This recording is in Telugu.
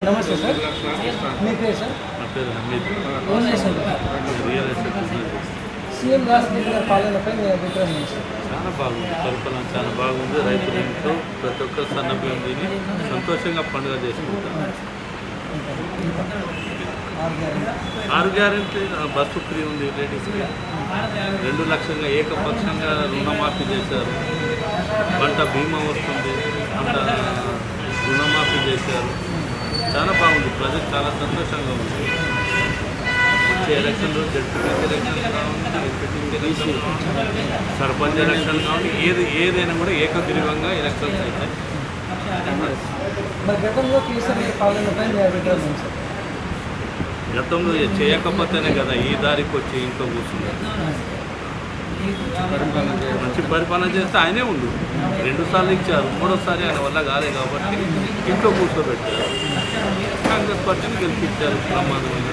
నమస్తే సార్. మీ పేరు సార్? నా పేరు హమీద్. ఏం చేస్తారు? రియల్ ఎస్టేట్ బిజినెస్ చేస్తాను. సీఎం రాజశేఖర్ గారి పాలనపై మీ అభిప్రాయం ఏంటి సార్? చాలా బాగుంది, పరిపాలన చాలా బాగుంది. రైతులు ఇంట్లో ప్రతి ఒక్క సన్నబియ్యం తిని సంతోషంగా పండుగ చేసుకుంటారు. ఆరు గ్యారెంటీ బస్సు ఫ్రీ ఉంది లేడీస్కి. 2 లక్షలుగా ఏకపక్షంగా రుణమాఫీ చేశారు. పంట బీమా వస్తుంది, పంట రుణమాఫీ చేశారు. చాలా బాగుంది, ప్రజలు చాలా సంతోషంగా ఉంది. వచ్చే ఎలక్షన్లు జడ్పీటీసీ ఎలక్షన్ కావాలి, ఎంపీటీసీ ఎలక్షన్ కావాలి, సర్పంచ్ ఎలక్షన్ కావాలి, ఏదైనా కూడా ఏకగ్రీవంగా ఎలక్షన్స్ అవుతాయి. మరి గతంలో కేసీఆర్ గారి పాలనపై మీ అభిప్రాయం ఏంటి సార్? గతంలో చేయకపోతేనే కదా ఈ దారికి వచ్చి ఇంట్లో కూర్చున్నారు. మంచి పరిపాలన చేస్తే ఆయనే ఉండు. 2 సార్లు ఇచ్చారు, 3వసారి ఆయన వల్ల కాలే కాబట్టి ఇంట్లో కూర్చోబెట్టారు. కాంగ్రెస్ పార్టీని గెలిపించారు బ్రహ్మాండమైన.